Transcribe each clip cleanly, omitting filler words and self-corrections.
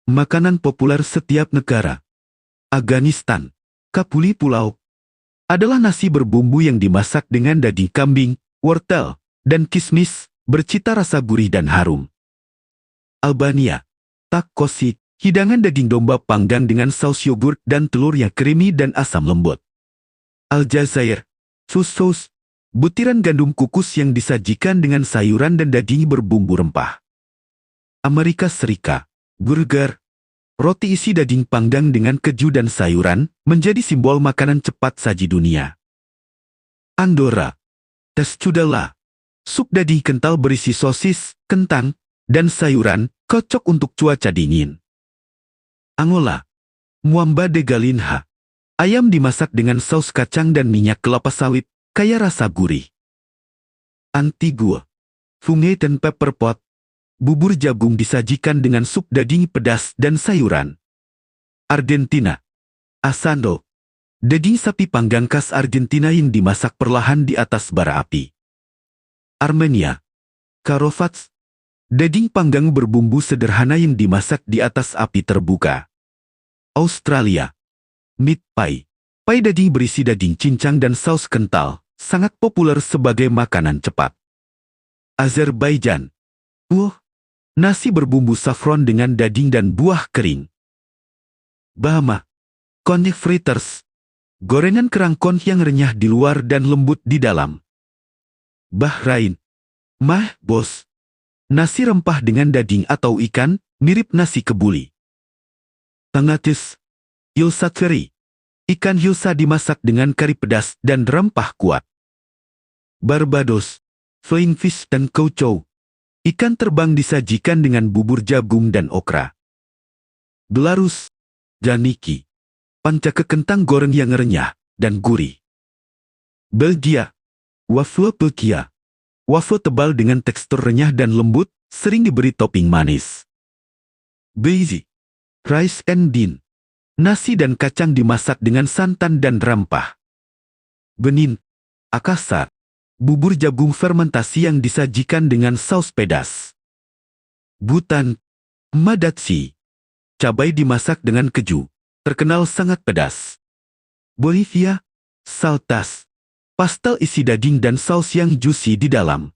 Makanan populer setiap negara. Afghanistan, kapuli pulau, adalah nasi berbumbu yang dimasak dengan daging kambing, wortel, dan kismis, bercita rasa gurih dan harum. Albania, takosi, hidangan daging domba panggang dengan saus yogurt dan telur yang creamy dan asam lembut. Aljazair, sus, butiran gandum kukus yang disajikan dengan sayuran dan daging berbumbu rempah. Amerika Serikat, burger, roti isi daging panggang dengan keju dan sayuran, menjadi simbol makanan cepat saji dunia. Andorra, tescudella, sup daging kental berisi sosis, kentang, dan sayuran, cocok untuk cuaca dingin. Angola, muamba de galinha, ayam dimasak dengan saus kacang dan minyak kelapa sawit, kaya rasa gurih. Antigua, funge dan pepper pot, bubur jagung disajikan dengan sup daging pedas dan sayuran. Argentina, asado, daging sapi panggang khas Argentina yang dimasak perlahan di atas bara api. Armenia, karofats, daging panggang berbumbu sederhana yang dimasak di atas api terbuka. Australia, meat pie, pie daging berisi daging cincang dan saus kental, sangat populer sebagai makanan cepat. Azerbaijan, nasi berbumbu saffron dengan daging dan buah kering. Bahama, konjak fritters, gorengan kerang konj yang renyah di luar dan lembut di dalam. Bahrain, mahbos, nasi rempah dengan daging atau ikan, mirip nasi kebuli. Tangatis, hilsa kari, ikan hilsa dimasak dengan kari pedas dan rempah kuat. Barbados, flying fish dan kouchou, ikan terbang disajikan dengan bubur jagung dan okra. Belarus, janiki, pancake kentang goreng yang renyah dan gurih. Belgia, wafle Belgia, wafle tebal dengan tekstur renyah dan lembut, sering diberi topping manis. Beizi, rice and bean, nasi dan kacang dimasak dengan santan dan rempah. Benin, akasa, bubur jagung fermentasi yang disajikan dengan saus pedas. Bhutan, madatsi, cabai dimasak dengan keju, terkenal sangat pedas. Bolivia, saltas, pastel isi daging dan saus yang juicy di dalam.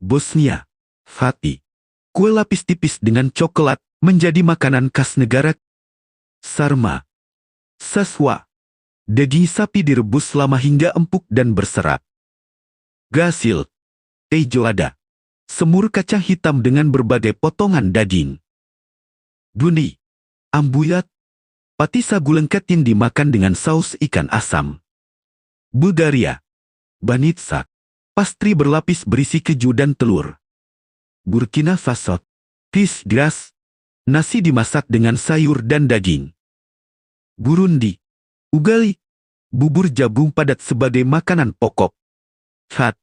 Bosnia, fati, kue lapis tipis dengan coklat, menjadi makanan khas negara. Sarma, saswa, daging sapi direbus lama hingga empuk dan berserat. Gasil, teijoada, semur kacang hitam dengan berbagai potongan daging. Duni, ambuyat, pati sagu lengket yang dimakan dengan saus ikan asam. Bulgaria, banitsa, pastry berlapis berisi keju dan telur. Burkina Faso, fish grass, nasi dimasak dengan sayur dan daging. Burundi, ugali, bubur jagung padat sebagai makanan pokok. Chad,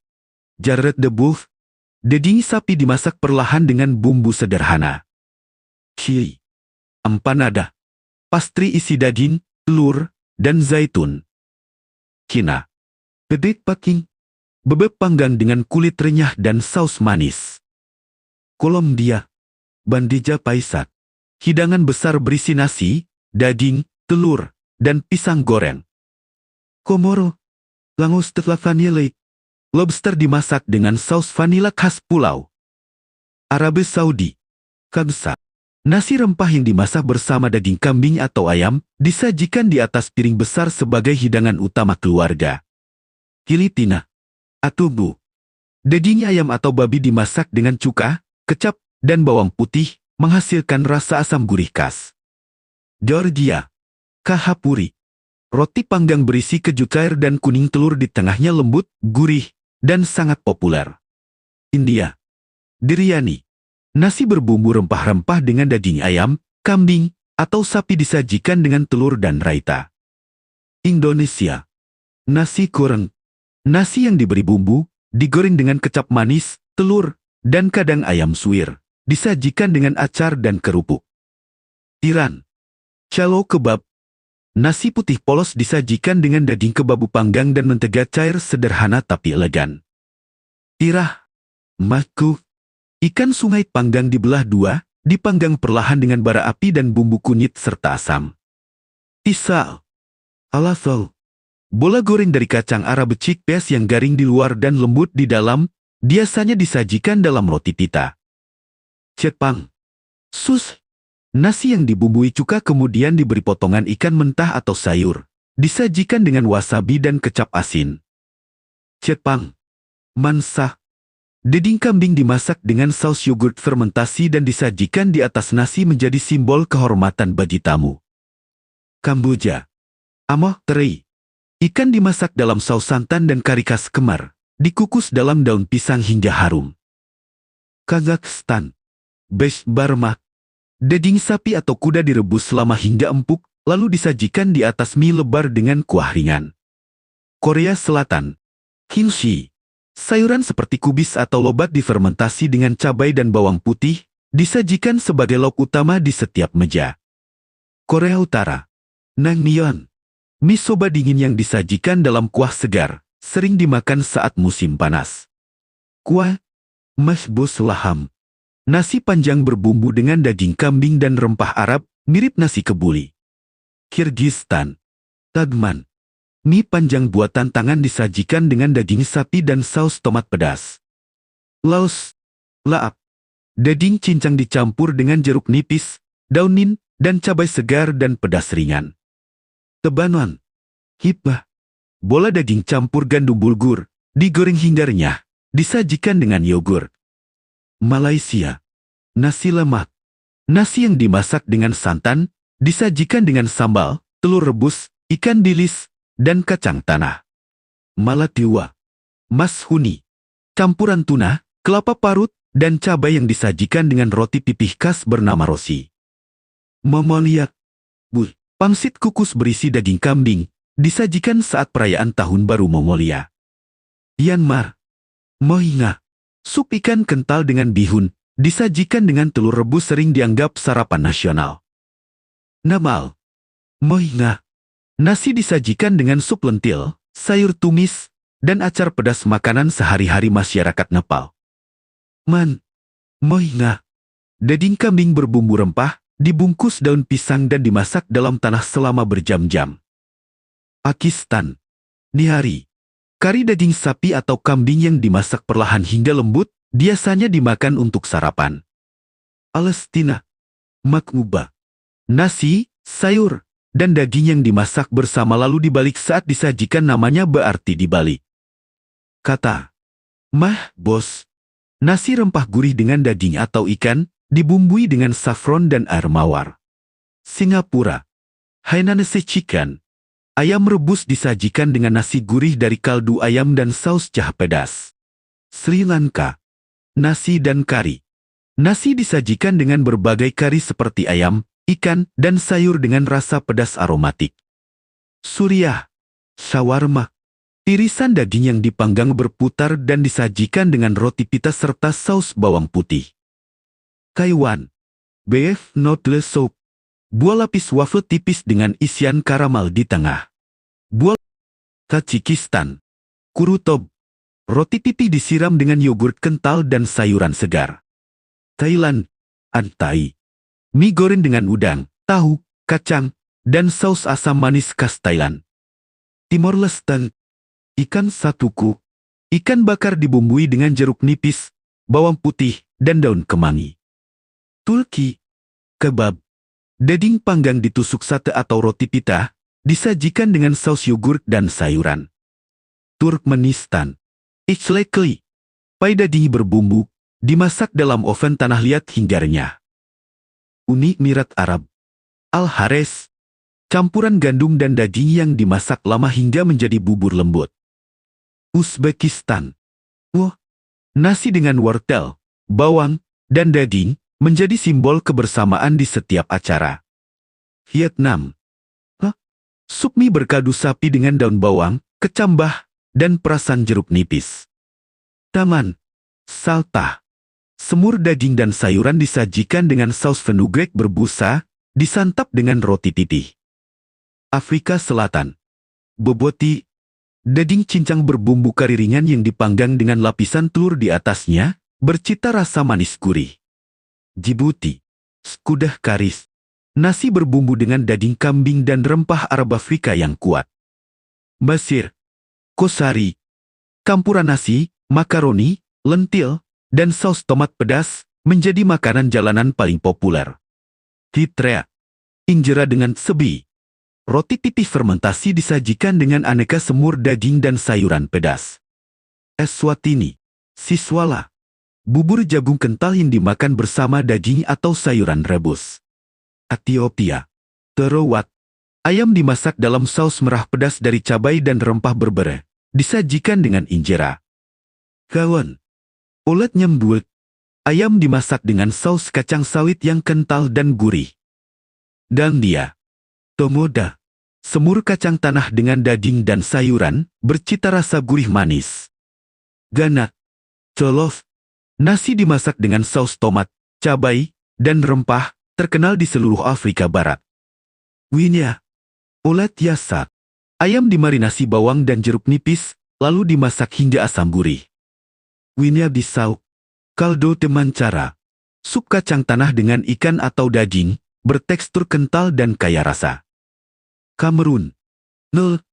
jarret de boeuf, daging sapi dimasak perlahan dengan bumbu sederhana. Chili, empanada, pastry isi daging, telur, dan zaitun. Cina, bedek paking, bebek panggang dengan kulit renyah dan saus manis. Kolombia, bandeja paisa, hidangan besar berisi nasi, daging, telur, dan pisang goreng. Komoro, langoste la vanille, lobster dimasak dengan saus vanila khas pulau. Arabi Saudi, kabsa, nasi rempah yang dimasak bersama daging kambing atau ayam, disajikan di atas piring besar sebagai hidangan utama keluarga. Filipina, atubu, daging ayam atau babi dimasak dengan cuka, kecap, dan bawang putih, menghasilkan rasa asam gurih khas. Georgia, kahapuri, roti panggang berisi keju cair dan kuning telur di tengahnya lembut, gurih, dan sangat populer. India, biryani, nasi berbumbu rempah-rempah dengan daging ayam, kambing, atau sapi disajikan dengan telur dan raita. Indonesia, nasi goreng, nasi yang diberi bumbu, digoreng dengan kecap manis, telur, dan kadang ayam suwir, disajikan dengan acar dan kerupuk. Iran, chalo kebab, nasi putih polos disajikan dengan daging kebabu panggang dan mentega cair sederhana tapi elegan. Tirah, makku, ikan sungai panggang dibelah dua, dipanggang perlahan dengan bara api dan bumbu kunyit serta asam. Tisal, alasal, bola goreng dari kacang Arab chickpeas yang garing di luar dan lembut di dalam, biasanya disajikan dalam roti pita. Cepang, sus, nasi yang dibumbui cuka kemudian diberi potongan ikan mentah atau sayur, disajikan dengan wasabi dan kecap asin. Cepang, mansa, daging kambing dimasak dengan saus yogurt fermentasi dan disajikan di atas nasi menjadi simbol kehormatan bagi tamu. Kamboja, amoh teri, ikan dimasak dalam saus santan dan kari khas Kemar, dikukus dalam daun pisang hingga harum. Kazakhstan, besh barmak, daging sapi atau kuda direbus selama hingga empuk, lalu disajikan di atas mie lebar dengan kuah ringan. Korea Selatan, kimchi, sayuran seperti kubis atau lobat difermentasi dengan cabai dan bawang putih, disajikan sebagai lauk utama di setiap meja. Korea Utara, naengmyeon, mie soba dingin yang disajikan dalam kuah segar, sering dimakan saat musim panas. Kuah, mashbus laham, nasi panjang berbumbu dengan daging kambing dan rempah Arab, mirip nasi kebuli. Kirgistan, tagman, mie panjang buatan tangan disajikan dengan daging sapi dan saus tomat pedas. Laos, laap, daging cincang dicampur dengan jeruk nipis, daun nin, dan cabai segar dan pedas ringan. Tebanon, hibah, bola daging campur gandum bulgur, digoreng hingga renyah, disajikan dengan yogurt. Malaysia, nasi lemak, nasi yang dimasak dengan santan, disajikan dengan sambal, telur rebus, ikan bilis, dan kacang tanah. Malatiwa, mas huni, campuran tuna, kelapa parut, dan cabai yang disajikan dengan roti pipih khas bernama rosi. Momoliak, pangsit kukus berisi daging kambing, disajikan saat perayaan Tahun Baru Mongolia. Myanmar, mohinga, sup ikan kental dengan bihun, disajikan dengan telur rebus sering dianggap sarapan nasional. Namal, mohinga, nasi disajikan dengan sup lentil, sayur tumis, dan acar pedas makanan sehari-hari masyarakat Nepal. Mohinga, daging kambing berbumbu rempah, dibungkus daun pisang dan dimasak dalam tanah selama berjam-jam. Pakistan, nihari, kari daging sapi atau kambing yang dimasak perlahan hingga lembut, biasanya dimakan untuk sarapan. Palestina, makmuba, nasi, sayur, dan daging yang dimasak bersama lalu dibalik saat disajikan namanya berarti dibalik. Kata, bos, nasi rempah gurih dengan daging atau ikan, dibumbui dengan saffron dan air mawar. Singapura, Hainanese chicken, ayam rebus disajikan dengan nasi gurih dari kaldu ayam dan saus jahe pedas. Sri Lanka, nasi dan kari, nasi disajikan dengan berbagai kari seperti ayam, ikan, dan sayur dengan rasa pedas aromatik. Suriah, shawarma, irisan daging yang dipanggang berputar dan disajikan dengan roti pita serta saus bawang putih. Taiwan, beef noodle soup, buah lapis waffle tipis dengan isian karamel di tengah. Buah Tajikistan, kurutob, roti pipih disiram dengan yogurt kental dan sayuran segar. Thailand, antai, mie goreng dengan udang, tahu, kacang, dan saus asam manis khas Thailand. Timor Leste, ikan satuku, ikan bakar dibumbui dengan jeruk nipis, bawang putih, dan daun kemangi. Turki, kebab, daging panggang ditusuk sate atau roti pita, disajikan dengan saus yogurt dan sayuran. Turkmenistan, içli, pai daging berbumbu, dimasak dalam oven tanah liat hingga renyah. Uni Emirat Arab, al-hares, campuran gandum dan daging yang dimasak lama hingga menjadi bubur lembut. Uzbekistan, nasi dengan wortel, bawang, dan daging, menjadi simbol kebersamaan di setiap acara. Vietnam, sup mie berkaldu sapi dengan daun bawang, kecambah, dan perasan jeruk nipis. Taman, saltah, semur daging dan sayuran disajikan dengan saus fenugrek berbusa, disantap dengan roti titih. Afrika Selatan, boboti, daging cincang berbumbu kari ringan yang dipanggang dengan lapisan telur di atasnya, bercita rasa manis gurih. Djibouti, Skudah karis. Nasi berbumbu dengan daging kambing dan rempah Arab Afrika yang kuat. Mesir. Kosari. Campuran nasi, makaroni, lentil, dan saus tomat pedas menjadi makanan jalanan paling populer. Hitrea. Injera dengan sebi. Roti tipis fermentasi disajikan dengan aneka semur daging dan sayuran pedas. Eswatini. Siswala. Bubur jagung kental yang dimakan bersama daging atau sayuran rebus. Ethiopia. Terowat. Ayam dimasak dalam saus merah pedas dari cabai dan rempah berbere. Disajikan dengan injera. Kawan. Ulet nyembut. Ayam dimasak dengan saus kacang sawit yang kental dan gurih. Dandia. Tomoda. Semur kacang tanah dengan daging dan sayuran, bercita rasa gurih manis. Ganat. Jolof. Nasi dimasak dengan saus tomat, cabai, dan rempah, terkenal di seluruh Afrika Barat. Winya. Ulet yasak. Ayam dimarinasi bawang dan jeruk nipis, lalu dimasak hingga asam gurih. Winya Bissau. Kaldo de mancara. Sup kacang tanah dengan ikan atau daging, bertekstur kental dan kaya rasa. Kamerun. Nel.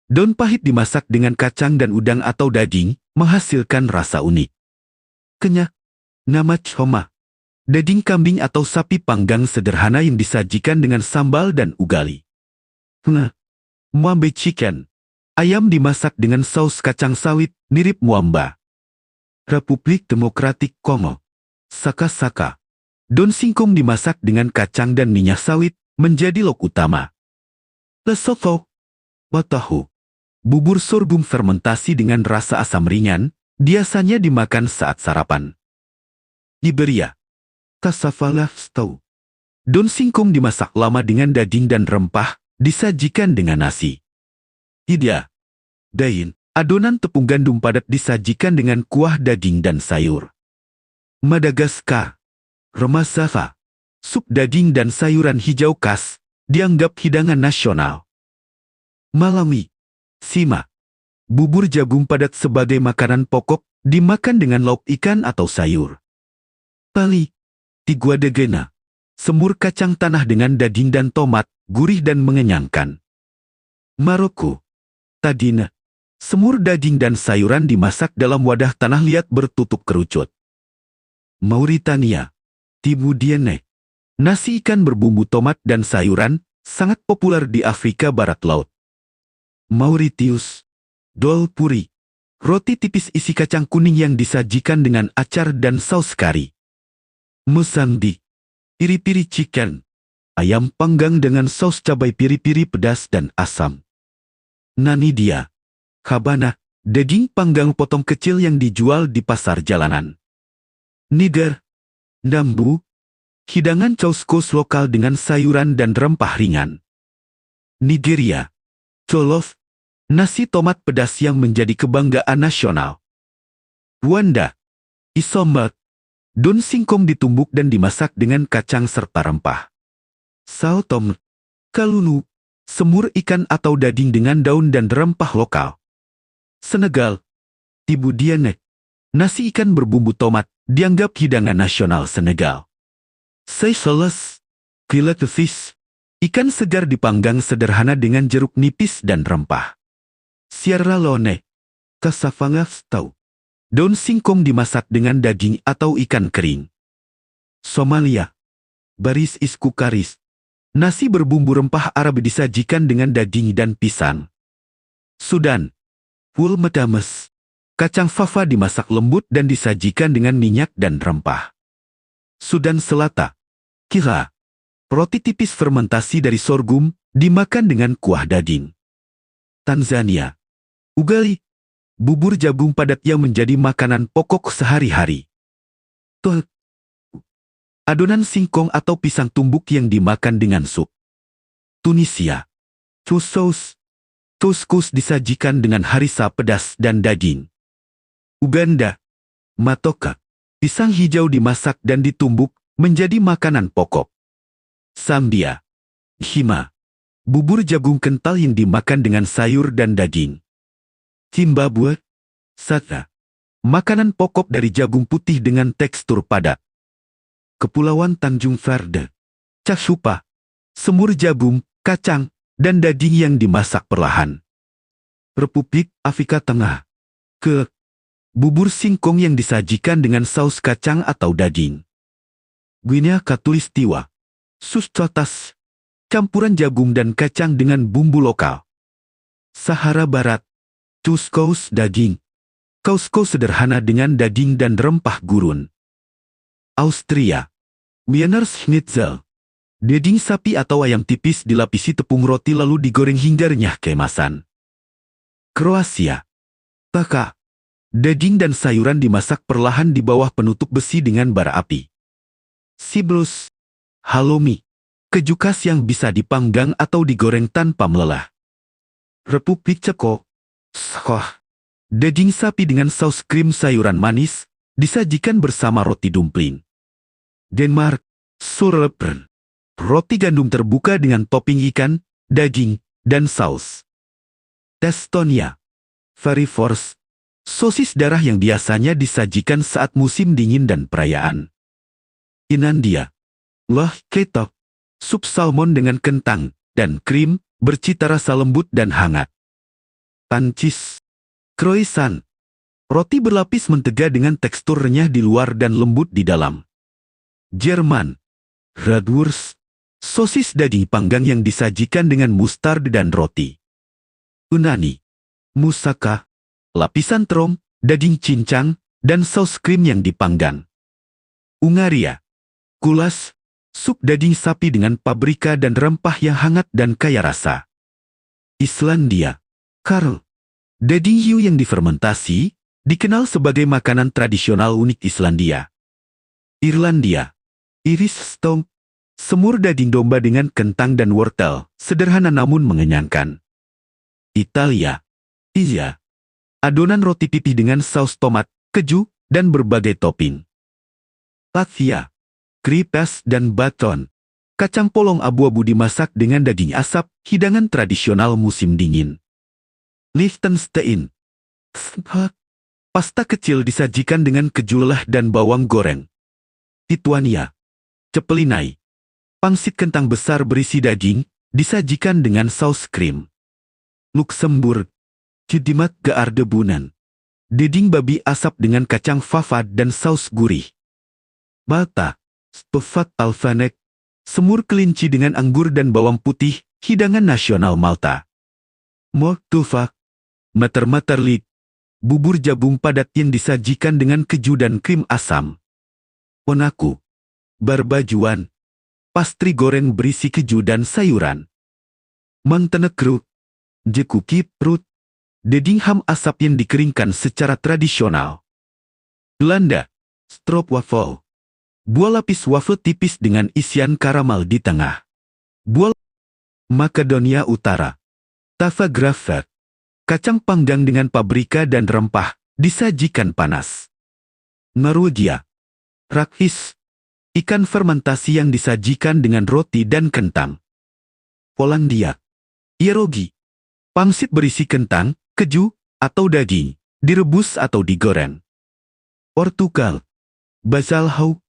Daun pahit dimasak dengan kacang dan udang atau daging, menghasilkan rasa unik. Kenyak. Nama choma. Daging kambing atau sapi panggang sederhana yang disajikan dengan sambal dan ugali. Muambe chicken. Ayam dimasak dengan saus kacang sawit, mirip muamba. Republik Demokratik Kongo. Saka-saka. Daun singkong dimasak dengan kacang dan minyak sawit, menjadi lauk utama. Lesotho. Watahu. Bubur sorghum fermentasi dengan rasa asam ringan, biasanya dimakan saat sarapan. Liberia. Cassava stew. Daun singkong dimasak lama dengan daging dan rempah, disajikan dengan nasi. India. Dain. Adonan tepung gandum padat disajikan dengan kuah daging dan sayur. Madagaskar. Remasava. Sup daging dan sayuran hijau khas, dianggap hidangan nasional. Malawi. Sima. Bubur jagung padat sebagai makanan pokok, dimakan dengan lauk ikan atau sayur. Bali. Tiguadegena. Semur kacang tanah dengan daging dan tomat, gurih dan mengenyangkan. Maroko. Tadine. Semur daging dan sayuran dimasak dalam wadah tanah liat bertutup kerucut. Mauritania. Tibudiene. Nasi ikan berbumbu tomat dan sayuran, sangat populer di Afrika Barat Laut. Mauritius. Dol puri. Roti tipis isi kacang kuning yang disajikan dengan acar dan saus kari. Mozambik. Piri-piri chicken. Ayam panggang dengan saus cabai piri-piri pedas dan asam. Namibia. Kabana. Daging panggang potong kecil yang dijual di pasar jalanan. Niger. Nambu. Hidangan couscous lokal dengan sayuran dan rempah ringan. Nigeria. Jollof. Nasi tomat pedas yang menjadi kebanggaan nasional. Rwanda. Isombat. Daun singkong ditumbuk dan dimasak dengan kacang serta rempah. Sao Tome. Kalulu. Semur ikan atau daging dengan daun dan rempah lokal. Senegal. Tibudiene. Nasi ikan berbumbu tomat, dianggap hidangan nasional Senegal. Seychelles. Filet fish. Ikan segar dipanggang sederhana dengan jeruk nipis dan rempah. Sierra Leone. Cassava stew. Daun singkong dimasak dengan daging atau ikan kering. Somalia. Baris isku karis. Nasi berbumbu rempah Arab disajikan dengan daging dan pisang. Sudan. Pul medames. Kacang fava dimasak lembut dan disajikan dengan minyak dan rempah. Sudan Selatan. Kira. Roti tipis fermentasi dari sorghum, dimakan dengan kuah daging. Tanzania. Ugali. Bubur jagung padat yang menjadi makanan pokok sehari-hari. Adonan singkong atau pisang tumbuk yang dimakan dengan sup. Tunisia. Couscous. Couscous disajikan dengan harissa pedas dan daging. Uganda. Matoka. Pisang hijau dimasak dan ditumbuk, menjadi makanan pokok. Zambia. Hima. Bubur jagung kental yang dimakan dengan sayur dan daging. Zimbabwe. Sata. Makanan pokok dari jagung putih dengan tekstur padat. Kepulauan Tanjung Verde, casupa, semur jagung, kacang, dan daging yang dimasak perlahan. Republik Afrika Tengah, bubur singkong yang disajikan dengan saus kacang atau daging. Guinea Khatulistiwa, sus cotas, campuran jagung dan kacang dengan bumbu lokal. Sahara Barat, couscous daging, couscous sederhana dengan daging dan rempah gurun. Austria, Wiener Schnitzel, daging sapi atau ayam tipis dilapisi tepung roti lalu digoreng hingga renyah keemasan. Kroasia, Taka, daging dan sayuran dimasak perlahan di bawah penutup besi dengan bara api. Sibrus, halloumi, keju khas yang bisa dipanggang atau digoreng tanpa melelah. Republik Ceko, daging sapi dengan saus krim sayuran manis, disajikan bersama roti dumpling. Denmark, surlepren, roti gandum terbuka dengan topping ikan, daging, dan saus. Estonia, Fariforce, sosis darah yang biasanya disajikan saat musim dingin dan perayaan. India, Ketok, sup salmon dengan kentang dan krim, bercita rasa lembut dan hangat. Prancis, croissant, roti berlapis mentega dengan tekstur renyah di luar dan lembut di dalam. Jerman, Bratwurst, sosis daging panggang yang disajikan dengan mustard dan roti. Yunani, moussaka, lapisan terong, daging cincang, dan saus krim yang dipanggang. Hungaria, goulash, sup daging sapi dengan paprika dan rempah yang hangat dan kaya rasa. Islandia, karl, daging hiu yang difermentasi, dikenal sebagai makanan tradisional unik Islandia. Irlandia, iris stone, semur daging domba dengan kentang dan wortel, sederhana namun mengenyangkan. Italia, adonan roti pipih dengan saus tomat, keju, dan berbagai topping. Latvia, kripes dan baton, kacang polong abu-abu dimasak dengan daging asap, hidangan tradisional musim dingin. Liechtenstein, pasta kecil disajikan dengan keju lelah dan bawang goreng. Lituania, cepelinai, pangsit kentang besar berisi daging, disajikan dengan saus krim. Luksemburg, Cidimat Gaardebunan, daging babi asap dengan kacang fava dan saus gurih. Malta, Stofat Alfanek, semur kelinci dengan anggur dan bawang putih, hidangan nasional Malta. Moldova, Matermaterlik, bubur jagung padat yang disajikan dengan keju dan krim asam. Monaco, Barbajuan, pastry goreng berisi keju dan sayuran. Montenegro, Jekuki Prut, daging ham asap yang dikeringkan secara tradisional. Belanda, stroopwafel, buah lapis wafel tipis dengan isian karamel di tengah. Buah Makedonia Utara, tava gravet, kacang panggang dengan paprika dan rempah, disajikan panas. Norwegia, rakis, ikan fermentasi yang disajikan dengan roti dan kentang. Polandia, pierogi, pangsit berisi kentang, keju, atau daging, direbus atau digoreng. Portugal, basalhau,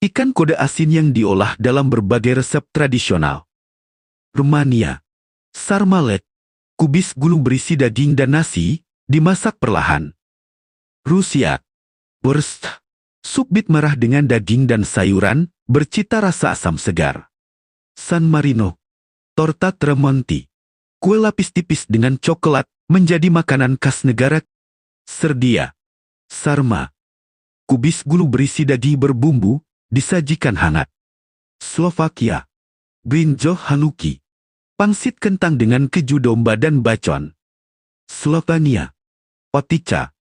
ikan kode asin yang diolah dalam berbagai resep tradisional. Rumania, sarmalet, kubis gulung berisi daging dan nasi, dimasak perlahan. Rusia, borscht, sup bit merah dengan daging dan sayuran, bercita rasa asam segar. San Marino, torta tremonti, kue lapis tipis dengan coklat, menjadi makanan khas negara. Serbia, sarma, kubis gulung berisi daging berbumbu, disajikan hangat. Slovakia, brinjol hanuki, pangsit kentang dengan keju domba dan bacon. Slovenia, otica,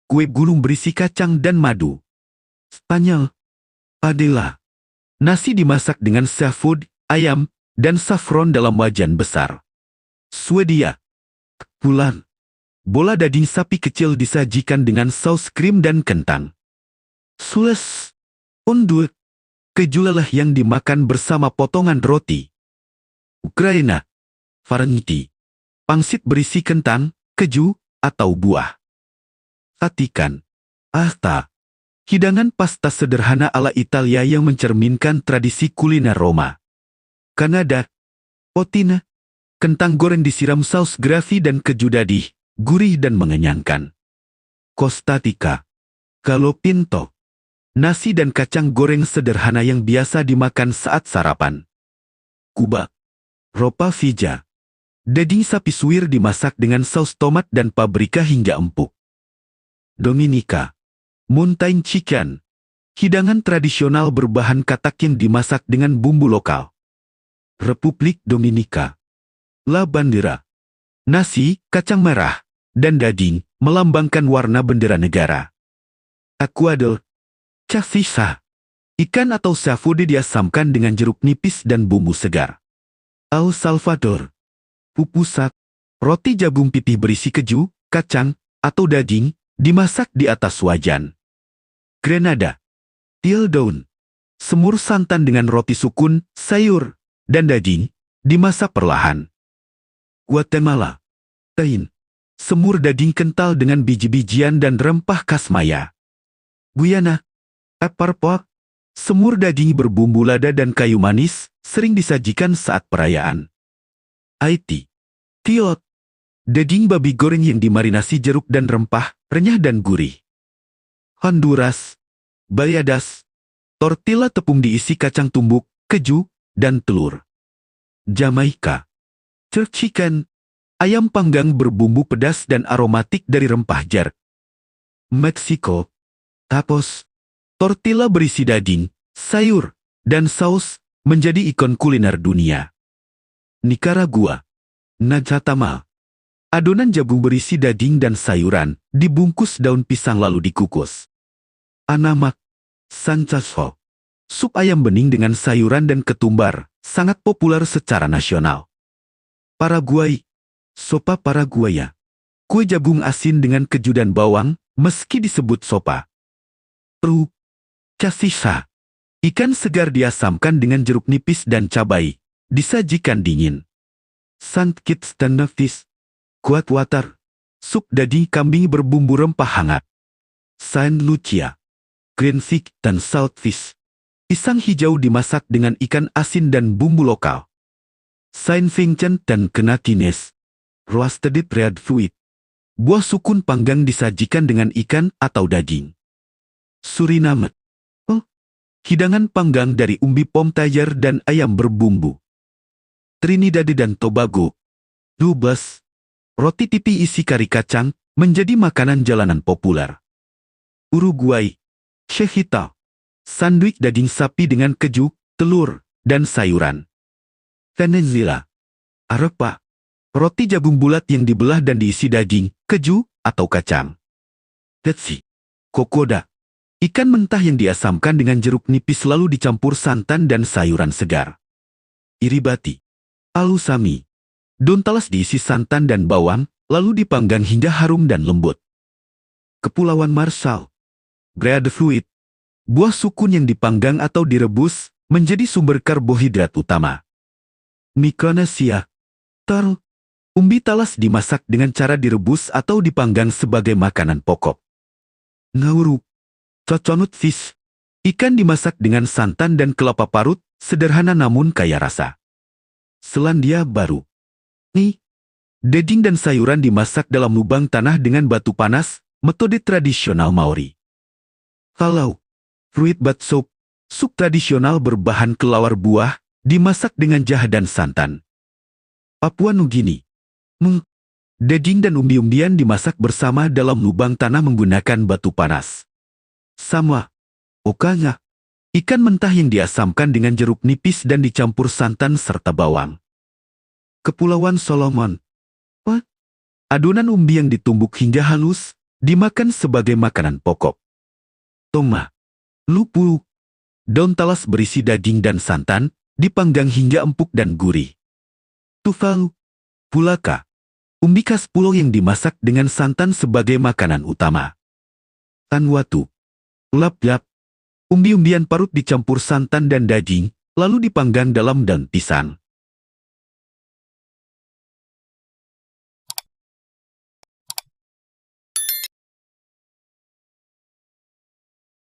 kue gulung berisi kacang dan madu. Spanyol, padella, nasi dimasak dengan seafood, ayam, dan saffron dalam wajan besar. Swedia, pulan, bola daging sapi kecil disajikan dengan saus krim dan kentang. Sulawesi, unduk, keju lelah yang dimakan bersama potongan roti. Ukraina, vareniki, pangsit berisi kentang, keju, atau buah. Vatikan, Asta, hidangan pasta sederhana ala Italia yang mencerminkan tradisi kuliner Roma. Kanada, potina, kentang goreng disiram saus gravy dan keju dadih, gurih dan mengenyangkan. Costa Rica, gallo pinto, nasi dan kacang goreng sederhana yang biasa dimakan saat sarapan. Kuba, ropa vija, daging sapi suwir dimasak dengan saus tomat dan paprika hingga empuk. Dominika, mountain chicken, hidangan tradisional berbahan katak yang dimasak dengan bumbu lokal. Republik Dominika, la bandera, nasi, kacang merah, dan daging, melambangkan warna bendera negara. Ecuador, chasisa, ikan atau seafood diasamkan dengan jeruk nipis dan bumbu segar. El Salvador, pupusak, roti jagung putih berisi keju, kacang, atau daging, dimasak di atas wajan. Grenada, til daun, semur santan dengan roti sukun, sayur, dan daging, dimasak perlahan. Guatemala, tain, semur daging kental dengan biji-bijian dan rempah khas Maya. Guyana, pepper pork, semur daging berbumbu lada dan kayu manis, sering disajikan saat perayaan. Haiti, tiot, daging babi goreng yang dimarinasi jeruk dan rempah, renyah dan gurih. Honduras, bayadas, tortilla tepung diisi kacang tumbuk, keju, dan telur. Jamaika, jerk chicken, ayam panggang berbumbu pedas dan aromatik dari rempah jerk. Meksiko, tacos, tortilla berisi daging, sayur, dan saus, menjadi ikon kuliner dunia. Nicaragua, nacatamal, adonan jagung berisi daging dan sayuran, dibungkus daun pisang lalu dikukus. Anamak, sanchazo, sup ayam bening dengan sayuran dan ketumbar, sangat populer secara nasional. Paraguay, sopa Paraguaya, kue jagung asin dengan keju dan bawang, meski disebut sopa. Peru, chasisa, ikan segar diasamkan dengan jeruk nipis dan cabai, disajikan dingin. Saint Kitts dan Nevis, kuat water, sup daging kambing berbumbu rempah hangat. Saint Lucia, green fish dan saltfish, pisang hijau dimasak dengan ikan asin dan bumbu lokal. Saint Vincent dan Grenadines, roasted red fruit, buah sukun panggang disajikan dengan ikan atau daging. Suriname, hidangan panggang dari umbi pomtayer dan ayam berbumbu. Trinidad dan Tobago, dubes, roti tipi isi kari kacang, menjadi makanan jalanan populer. Uruguay, chejita, sandwich daging sapi dengan keju, telur, dan sayuran. Venezuela, arepa, roti jagung bulat yang dibelah dan diisi daging, keju, atau kacang. Tetsi, kokoda, ikan mentah yang diasamkan dengan jeruk nipis lalu dicampur santan dan sayuran segar. Iribati, alusami, daun talas diisi santan dan bawang, lalu dipanggang hingga harum dan lembut. Kepulauan Marshall, breadfruit, buah sukun yang dipanggang atau direbus, menjadi sumber karbohidrat utama. Micronesia, turtle, umbi talas dimasak dengan cara direbus atau dipanggang sebagai makanan pokok. Nauru, coconut fish, ikan dimasak dengan santan dan kelapa parut, sederhana namun kaya rasa. Selandia Baru, daging dan sayuran dimasak dalam lubang tanah dengan batu panas, metode tradisional Maori. Kalau fruit bat soup, sup tradisional berbahan kelawar buah, dimasak dengan jahe dan santan. Papua Nugini, daging dan umbi-umbian dimasak bersama dalam lubang tanah menggunakan batu panas. Samoa, okanya, ikan mentah yang diasamkan dengan jeruk nipis dan dicampur santan serta bawang. Kepulauan Solomon, adonan umbi yang ditumbuk hingga halus, dimakan sebagai makanan pokok. Toma, lupu, daun talas berisi daging dan santan, dipanggang hingga empuk dan gurih. Tuvalu, pulaka, umbi khas pulau yang dimasak dengan santan sebagai makanan utama. Vanuatu, lap-lap, umbi-umbian parut dicampur santan dan daging, lalu dipanggang dalam daun pisang.